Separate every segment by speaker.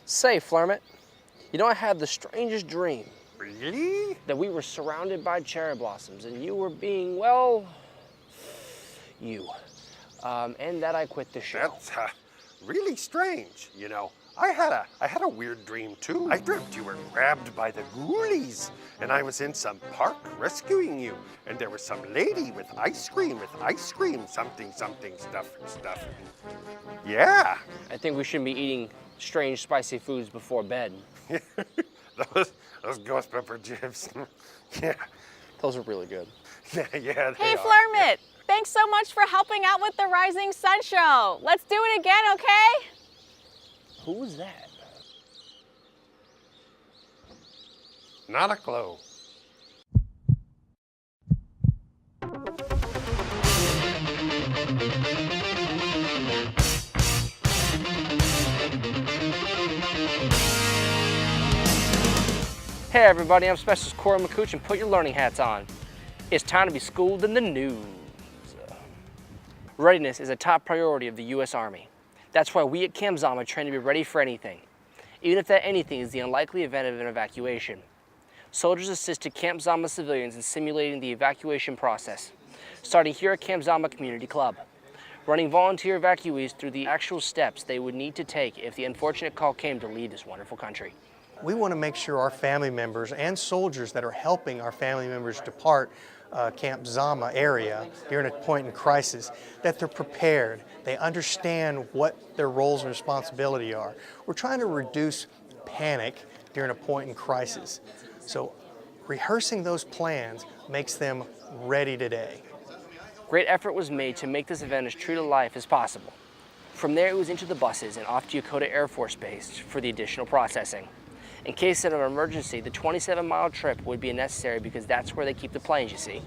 Speaker 1: Say, Flermit, you know I had the strangest dream.
Speaker 2: Really?
Speaker 1: That we were surrounded by cherry blossoms and you were being, well, you. And that I quit the show.
Speaker 2: That's really strange, you know. I had a weird dream too. I dreamt you were grabbed by the ghoulies and I was in some park rescuing you and there was some lady with ice cream, something, stuff. Yeah.
Speaker 1: I think we shouldn't be eating strange spicy foods before bed.
Speaker 2: those ghost pepper chips. Yeah.
Speaker 1: Those are really good.
Speaker 2: Yeah,
Speaker 3: Hey, Flermit, thanks so much for helping out with the Rising Sun Show. Let's do it again, okay?
Speaker 1: Who was that?
Speaker 2: Not a clue.
Speaker 1: Hey everybody, I'm Specialist Corey McCooch and put your learning hats on. It's time to be schooled in the news. Readiness is a top priority of the U.S. Army. That's why we at Camp Zama train to be ready for anything, even if that anything is the unlikely event of an evacuation. Soldiers assisted Camp Zama civilians in simulating the evacuation process, starting here at Camp Zama Community Club, running volunteer evacuees through the actual steps they would need to take if the unfortunate call came to leave this wonderful country.
Speaker 4: We want to make sure our family members and soldiers that are helping our family members depart Camp Zama area during a point in crisis, that they're prepared, they understand what their roles and responsibility are. We're trying to reduce panic during a point in crisis. So rehearsing those plans makes them ready today.
Speaker 1: Great effort was made to make this event as true to life as possible. From there it was into the buses and off to Yokota Air Base for the additional processing. In case of an emergency, the 27-mile trip would be necessary because that's where they keep the planes, you see.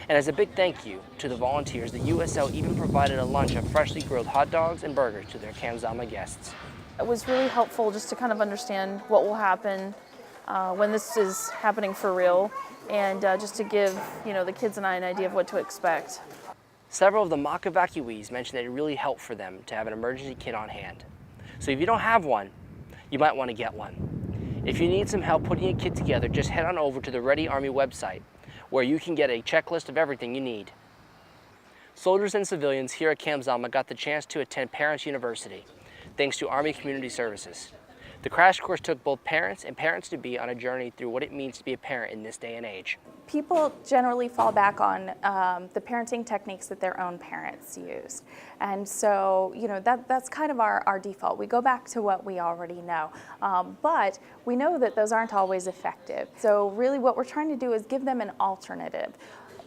Speaker 1: And as a big thank you to the volunteers, the USL even provided a lunch of freshly grilled hot dogs and burgers to their Camp Zama guests.
Speaker 5: It was really helpful just to kind of understand what will happen when this is happening for real, and just to give the kids and I an idea of what to expect.
Speaker 1: Several of the mock evacuees mentioned that it really helped for them to have an emergency kit on hand. So if you don't have one, you might want to get one. If you need some help putting a kit together, just head on over to the Ready Army website, where you can get a checklist of everything you need. Soldiers and civilians here at Camp Zama got the chance to attend Parents University, thanks to Army Community Services. The crash course took both parents and parents-to-be on a journey through what it means to be a parent in this day and age.
Speaker 6: People generally fall back on the parenting techniques that their own parents used. And so, that's kind of our default. We go back to what we already know. But we know that those aren't always effective. So really what we're trying to do is give them an alternative.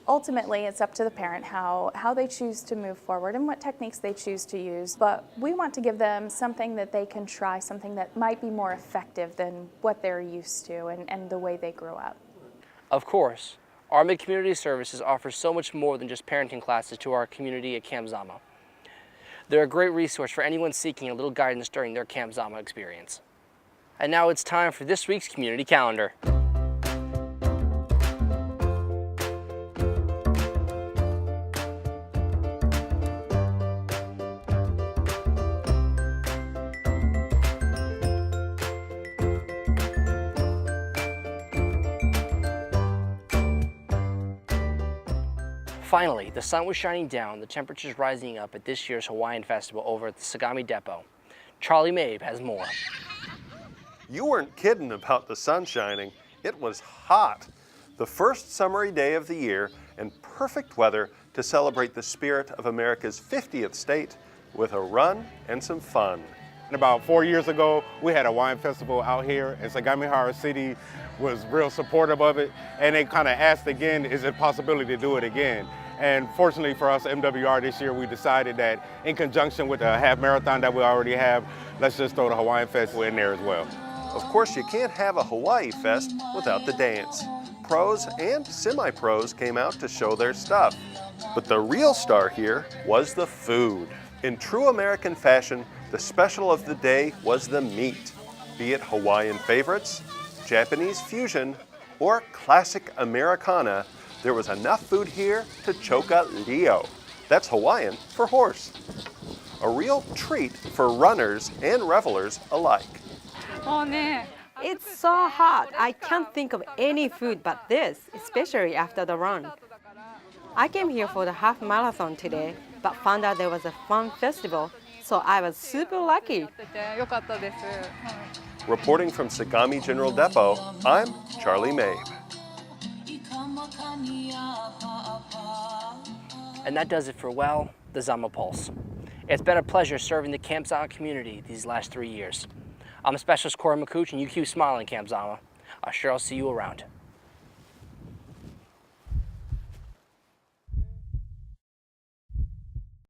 Speaker 6: Ultimately, it's up to the parent how they choose to move forward and what techniques they choose to use. But we want to give them something that they can try, something that might be more effective than what they're used to and the way they grew up.
Speaker 1: Of course, Army Community Services offers so much more than just parenting classes to our community at Camp Zama. They're a great resource for anyone seeking a little guidance during their Camp Zama experience. And now it's time for this week's community calendar. Finally, the sun was shining down, the temperatures rising up at this year's Hawaiian Festival over at the Sagami Depot. Charlie Mabe has more.
Speaker 2: You weren't kidding about the sun shining. It was hot. The first summery day of the year and perfect weather to celebrate the spirit of America's 50th state with a run and some fun.
Speaker 7: About 4 years ago, we had a Hawaiian Festival out here, and Sagami City was real supportive of it, and they kind of asked again, is it a possibility to do it again? And fortunately for us, MWR this year, we decided that in conjunction with the half marathon that we already have, let's just throw the Hawaiian Festival in there as well.
Speaker 2: Of course, you can't have a Hawaii Fest without the dance. Pros and semi-pros came out to show their stuff. But the real star here was the food. In true American fashion, the special of the day was the meat. Be it Hawaiian favorites, Japanese fusion, or classic Americana, there was enough food here to choka Leo. That's Hawaiian for horse. A real treat for runners and revelers alike.
Speaker 8: It's so hot. I can't think of any food but this, especially after the run. I came here for the half marathon today, but found out there was a fun festival, so I was super lucky.
Speaker 2: Reporting from Sagami General Depot, I'm Charlie Mabe.
Speaker 1: And that does it for, well, the Zama Pulse. It's been a pleasure serving the Camp Zama community these last 3 years. I'm Specialist Corey McCooch, and you keep smiling, Camp Zama. I'm sure I'll see you around.